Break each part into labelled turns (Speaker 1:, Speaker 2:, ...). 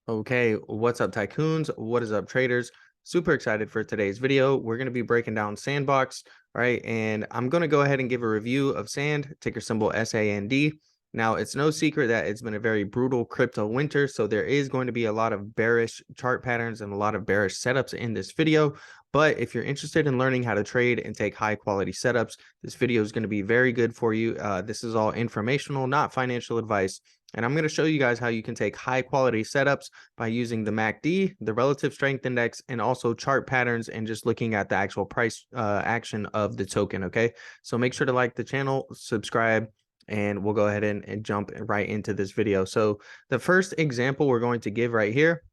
Speaker 1: Okay, what's up, tycoons? What is up, traders? Super excited for today's video. We're going to be breaking down Sandbox, right? And I'm going to go ahead and give a review of Sand, ticker symbol SAND. Now, it's no secret that it's been a very brutal crypto winter, so there is going to be a lot of bearish chart patterns and a lot of bearish setups in this video. But if you're interested in learning how to trade and take high quality setups, this video is going to be very good for you. This is all informational, not financial advice. And I'm going to show you guys how you can take high quality setups by using the MACD, the relative strength index, and also chart patterns and just looking at the actual price action of the token. Okay, so make sure to like the channel, subscribe, and we'll go ahead and jump right into this video. So the first example we're going to give right here,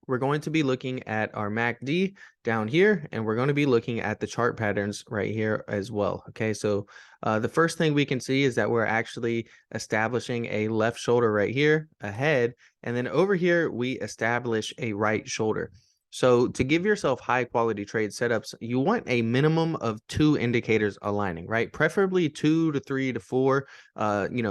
Speaker 1: we're going to be looking at our MACD down here, and we're going to be looking at the chart patterns right here as well. Okay, so the first thing we can see is that we're actually establishing a left shoulder right here ahead, and then over here we establish a right shoulder. So to give yourself high quality trade setups, you want a minimum of 2 indicators aligning, right? Preferably 2 to 3 to 4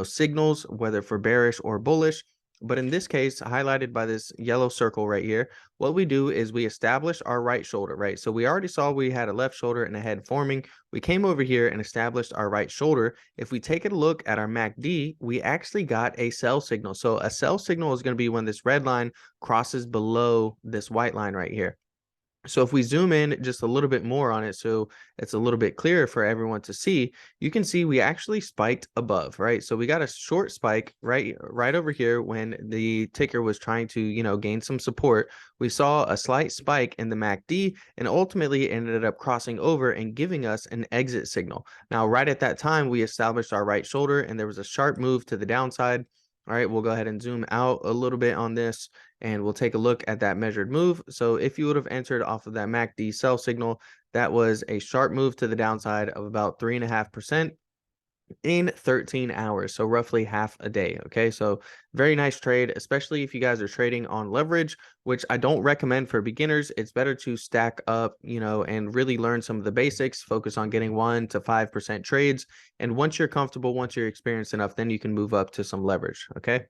Speaker 1: signals, whether for bearish or bullish. But in this case, highlighted by this yellow circle right here, what we do is we establish our right shoulder, right? So we already saw we had a left shoulder and a head forming. We came over here and established our right shoulder. If we take a look at our MACD, we actually got a sell signal. So a sell signal is going to be when this red line crosses below this white line right here. So if we zoom in just a little bit more on it, so it's a little bit clearer for everyone to see, you can see we actually spiked above, right? So we got a short spike right over here when the ticker was trying to, gain some support. We saw a slight spike in the MACD and ultimately ended up crossing over and giving us an exit signal. Now, right at that time, we established our right shoulder and there was a sharp move to the downside. All right, we'll go ahead and zoom out a little bit on this and we'll take a look at that measured move. So if you would have entered off of that MACD sell signal, that was a sharp move to the downside of about 3.5% in 13 hours, so roughly half a day. Okay, so very nice trade, especially if you guys are trading on leverage, which I don't recommend for beginners. It's better to stack up, and really learn some of the basics, focus on getting 1 to 5% trades, and once you're comfortable, once you're experienced enough, then you can move up to some leverage. Okay,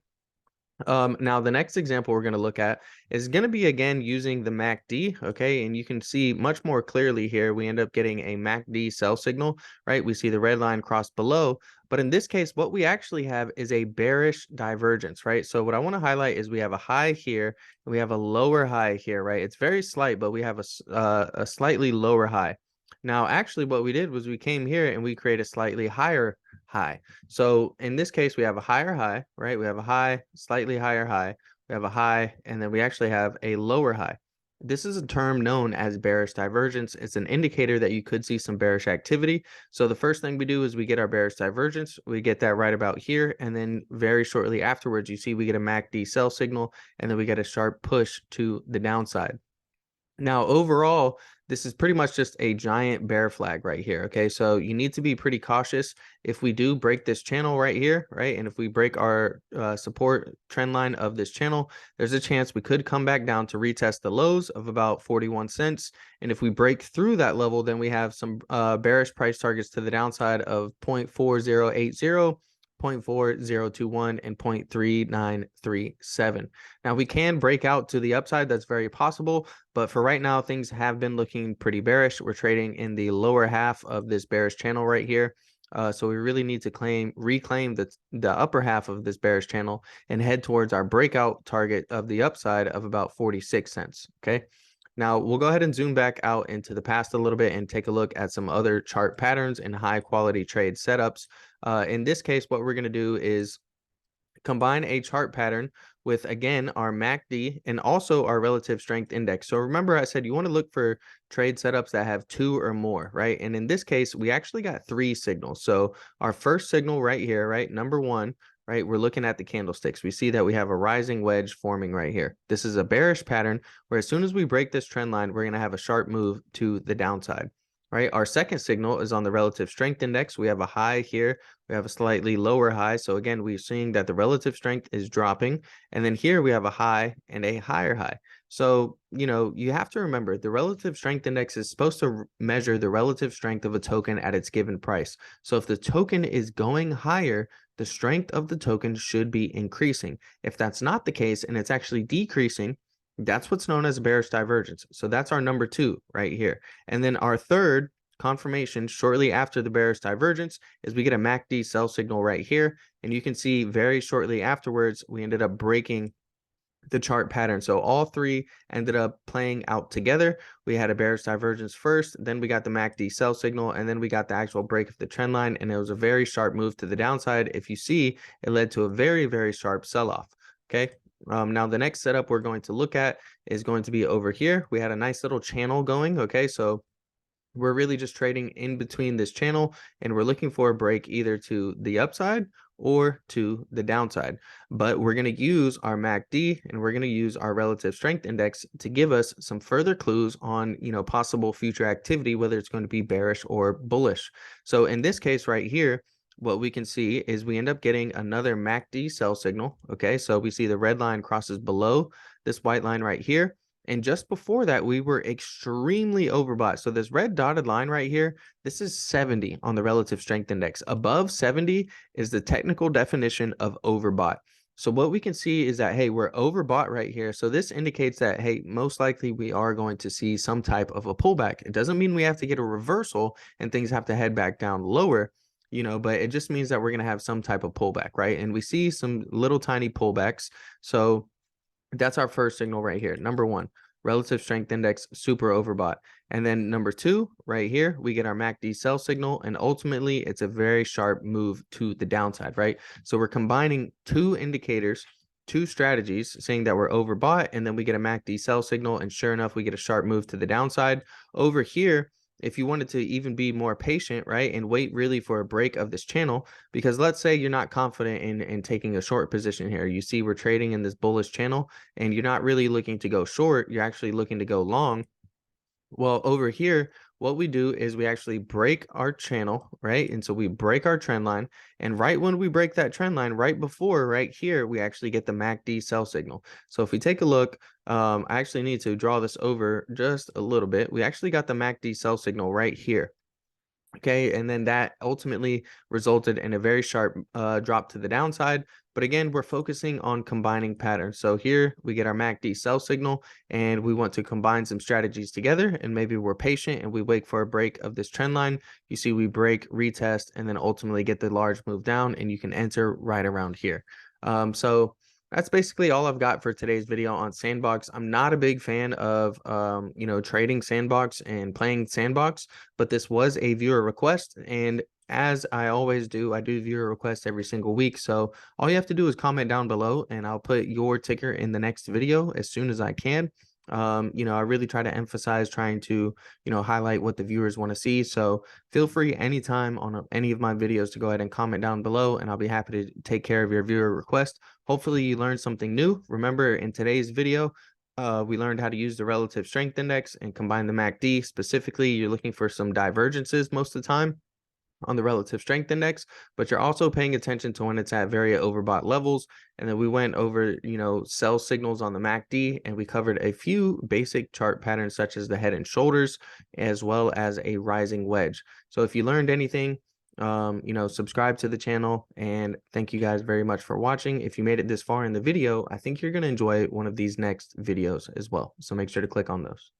Speaker 1: now the next example we're going to look at is going to be again using the MACD. Okay, and you can see much more clearly here we end up getting a MACD sell signal, right? We see the red line cross below, but in this case what we actually have is a bearish divergence, right? So what I want to highlight is we have a high here and we have a lower high here, right? It's very slight, but we have a slightly lower high. Now actually what we did was we came here and we create a slightly higher high. So in this case, we have a higher high, right? We have a high, slightly higher high. We have a high, and then we actually have a lower high. This is a term known as bearish divergence. It's an indicator that you could see some bearish activity. So the first thing we do is we get our bearish divergence. We get that right about here. And then very shortly afterwards, you see we get a MACD sell signal, and then we get a sharp push to the downside. Now, overall, this is pretty much just a giant bear flag right here. Okay, so you need to be pretty cautious. If we do break this channel right here, right, and if we break our support trend line of this channel, there's a chance we could come back down to retest the lows of about 41 cents. And if we break through that level, then we have some bearish price targets to the downside of 0.4080, 0.4021, and 0.3937. Now we can break out to the upside. That's very possible. But for right now, things have been looking pretty bearish. We're trading in the lower half of this bearish channel right here. So we really need to reclaim the upper half of this bearish channel and head towards our breakout target of the upside of about 46 cents. Okay. Now we'll go ahead and zoom back out into the past a little bit and take a look at some other chart patterns and high quality trade setups. In this case, what we're going to do is combine a chart pattern with, again, our MACD and also our relative strength index. So remember I said you want to look for trade setups that have 2 or more, right? And in this case, we actually got 3 signals. So our first signal right here, right, number 1, right, we're looking at the candlesticks. We see that we have a rising wedge forming right here. This is a bearish pattern where as soon as we break this trend line, we're going to have a sharp move to the downside. Right, our second signal is on the relative strength index. We have a high here. We have a slightly lower high. So again, we're seeing that the relative strength is dropping. And then here we have a high and a higher high. So, you have to remember the relative strength index is supposed to measure the relative strength of a token at its given price. So if the token is going higher, the strength of the token should be increasing. If that's not the case and it's actually decreasing, that's what's known as bearish divergence. So that's our number 2 right here. And then our third confirmation shortly after the bearish divergence is we get a MACD sell signal right here. And you can see very shortly afterwards, we ended up breaking the chart pattern. So all three ended up playing out together. We had a bearish divergence first, then we got the MACD sell signal, and then we got the actual break of the trend line. And it was a very sharp move to the downside. If you see, it led to a very, very sharp sell-off. Okay. Now the next setup we're going to look at is going to be over here. We had a nice little channel going. Okay. So we're really just trading in between this channel, and we're looking for a break either to the upside or to the downside. But we're going to use our MACD and we're going to use our relative strength index to give us some further clues on, possible future activity, whether it's going to be bearish or bullish. So in this case right here, what we can see is we end up getting another MACD sell signal. Okay, so we see the red line crosses below this white line right here. And just before that, we were extremely overbought. So this red dotted line right here, this is 70 on the relative strength index. Above 70 is the technical definition of overbought. So what we can see is that, hey, we're overbought right here. So this indicates that, hey, most likely we are going to see some type of a pullback. It doesn't mean we have to get a reversal and things have to head back down lower, but it just means that we're going to have some type of pullback, right? And we see some little tiny pullbacks. So that's our first signal right here. Number 1, relative strength index, super overbought. And then number 2, right here, we get our MACD sell signal. And ultimately, it's a very sharp move to the downside, right? So we're combining 2 indicators, 2 strategies saying that we're overbought. And then we get a MACD sell signal. And sure enough, we get a sharp move to the downside. Over here, if you wanted to even be more patient, right, and wait really for a break of this channel, because let's say you're not confident in taking a short position here. You see we're trading in this bullish channel and you're not really looking to go short. You're actually looking to go long. Well, over here, what we do is we actually break our channel, right? And so we break our trend line. And right when we break that trend line, right before, right here, we actually get the MACD sell signal. So if we take a look, I actually need to draw this over just a little bit. We actually got the MACD sell signal right here. Okay, and then that ultimately resulted in a very sharp drop to the downside. But again, we're focusing on combining patterns. So here we get our MACD sell signal, and we want to combine some strategies together. And maybe we're patient and we wait for a break of this trend line. You see we break, retest, and then ultimately get the large move down, and you can enter right around here. So that's basically all I've got for today's video on Sandbox. I'm not a big fan of, trading Sandbox and playing Sandbox, but this was a viewer request. And as I always do, I do viewer requests every single week. So all you have to do is comment down below and I'll put your ticker in the next video as soon as I can. I really try to emphasize trying to, highlight what the viewers want to see. So feel free anytime on any of my videos to go ahead and comment down below, and I'll be happy to take care of your viewer request. Hopefully you learned something new. Remember, in today's video, we learned how to use the relative strength index and combine the MACD. Specifically, you're looking for some divergences most of the time on the relative strength index, but you're also paying attention to when it's at very overbought levels. And then we went over, sell signals on the MACD, and we covered a few basic chart patterns such as the head and shoulders, as well as a rising wedge. So if you learned anything, subscribe to the channel, and thank you guys very much for watching. If you made it this far in the video, I think you're going to enjoy one of these next videos as well. So make sure to click on those.